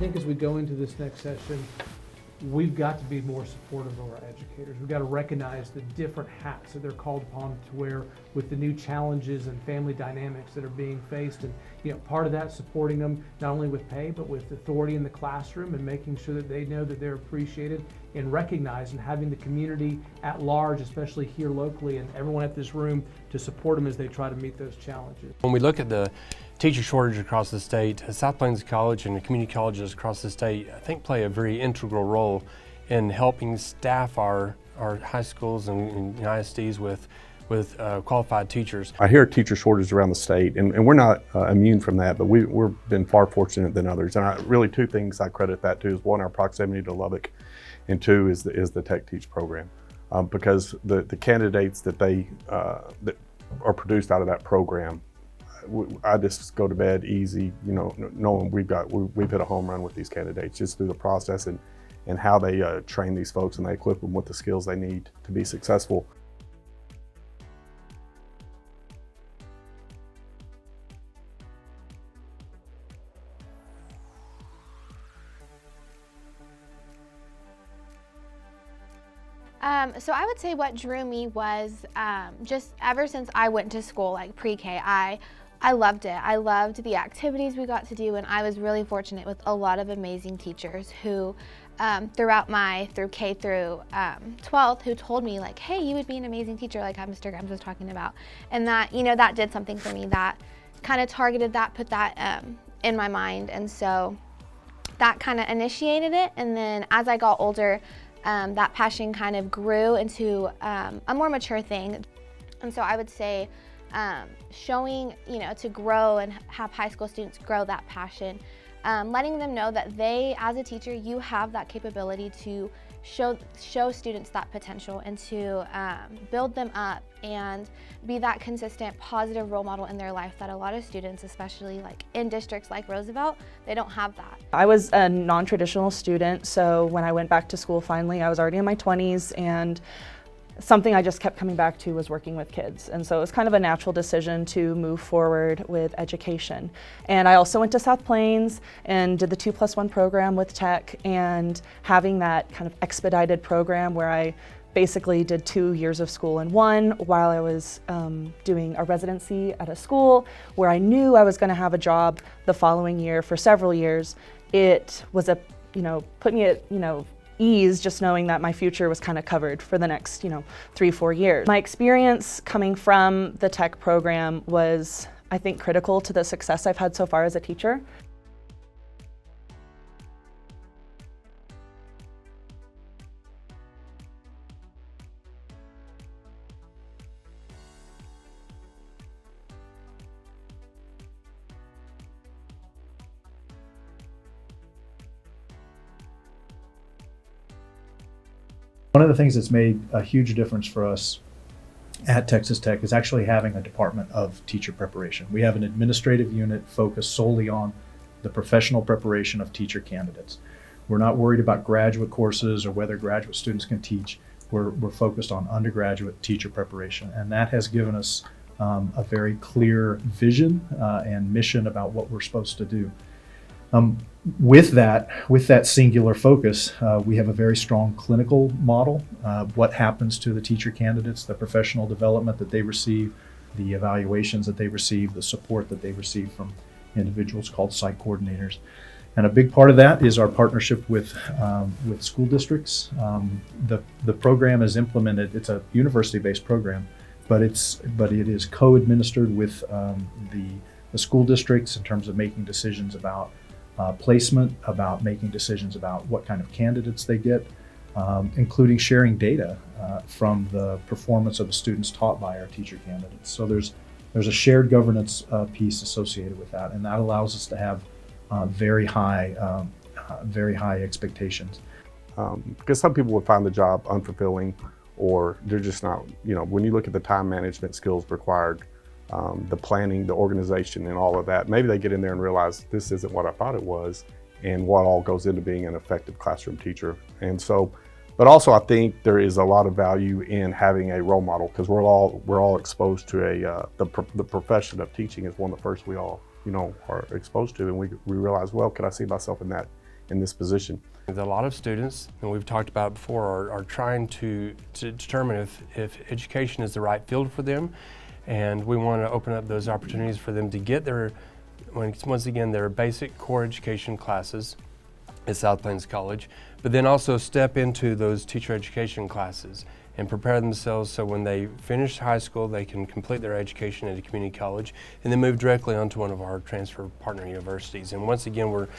think as we go into this next session, we've got to be more supportive of our educators. We've got to recognize the different hats that they're called upon to wear with the new challenges and family dynamics that are being faced. And part of that supporting them not only with pay, but with authority in the classroom and making sure that they know that they're appreciated and recognized, and having the community at large, especially here locally, and everyone at this room to support them as they try to meet those challenges. When we look at the teacher shortage across the state, South Plains College and the community colleges across the state, I think, play a very integral role in helping staff our high schools and ISDs with qualified teachers. I hear teacher shortages around the state, and we're not immune from that, but we've been far fortunate than others. And really two things I credit that to is one, our proximity to Lubbock, and two is the Tech Teach program. Because the candidates that that are produced out of that program, I just go to bed easy, knowing we've hit a home run with these candidates just through the process and how they train these folks and they equip them with the skills they need to be successful. So I would say what drew me was just ever since I went to school, like pre-K, I loved it. I loved the activities we got to do, and I was really fortunate with a lot of amazing teachers who through K through 12th, who told me like, hey, you would be an amazing teacher, like how Mr. Grimes was talking about. And that, that did something for me, that kind of targeted that, put that in my mind. And so that kind of initiated it. And then as I got older, that passion kind of grew into a more mature thing. And so I would say showing, to grow and have high school students grow that passion, letting them know that they, as a teacher, you have that capability to show students that potential and to build them up and be that consistent, positive role model in their life that a lot of students, especially like in districts like Roosevelt, they don't have that. I was a non-traditional student, so when I went back to school finally, I was already in my 20s, and something I just kept coming back to was working with kids. And so it was kind of a natural decision to move forward with education. And I also went to South Plains and did the 2+1 program with tech, and having that kind of expedited program where I basically did 2 years of school in one while I was doing a residency at a school where I knew I was going to have a job the following year for several years. It was put me at, ease just knowing that my future was kind of covered for the next 3-4 years. My experience coming from the tech program was, I think, critical to the success I've had so far as a teacher. One of the things that's made a huge difference for us at Texas Tech is actually having a department of teacher preparation. We have an administrative unit focused solely on the professional preparation of teacher candidates. We're not worried about graduate courses or whether graduate students can teach. We're focused on undergraduate teacher preparation, and that has given us a very clear vision and mission about what we're supposed to do. With that singular focus, we have a very strong clinical model. What happens to the teacher candidates, the professional development that they receive, the evaluations that they receive, the support that they receive from individuals called site coordinators. And a big part of that is our partnership with school districts. The program is implemented. It's a university-based program, but it is co-administered with the school districts in terms of making decisions about placement, about making decisions about what kind of candidates they get, including sharing data from the performance of the students taught by our teacher candidates. So there's a shared governance piece associated with that, and that allows us to have very high expectations. Because some people would find the job unfulfilling, or they're just not, when you look at the time management skills required, the planning, the organization, and all of that, maybe they get in there and realize this isn't what I thought it was, and what all goes into being an effective classroom teacher. And so, but also I think there is a lot of value in having a role model, because we're all exposed to the profession of teaching is one of the first we all are exposed to, and we realize, well, can I see myself in in this position. A lot of students, and we've talked about before, are trying to determine if education is the right field for them, and we want to open up those opportunities for them to get their, once again, their basic core education classes at South Plains College, but then also step into those teacher education classes and prepare themselves so when they finish high school they can complete their education at a community college and then move directly onto one of our transfer partner universities. And once again, we're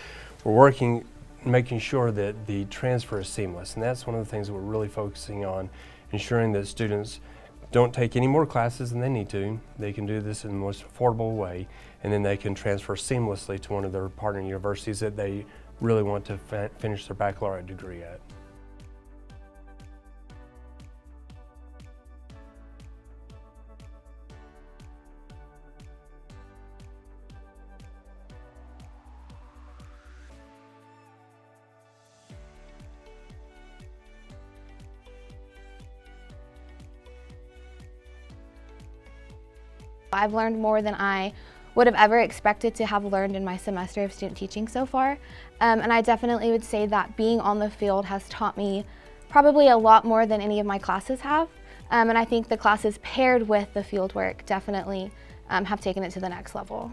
working, making sure that the transfer is seamless, and that's one of the things that we're really focusing on, ensuring that students don't take any more classes than they need to. They can do this in the most affordable way, and then they can transfer seamlessly to one of their partner universities that they really want to finish their baccalaureate degree at. I've learned more than I would have ever expected to have learned in my semester of student teaching so far. And I definitely would say that being on the field has taught me probably a lot more than any of my classes have. And I think the classes paired with the field work definitely have taken it to the next level.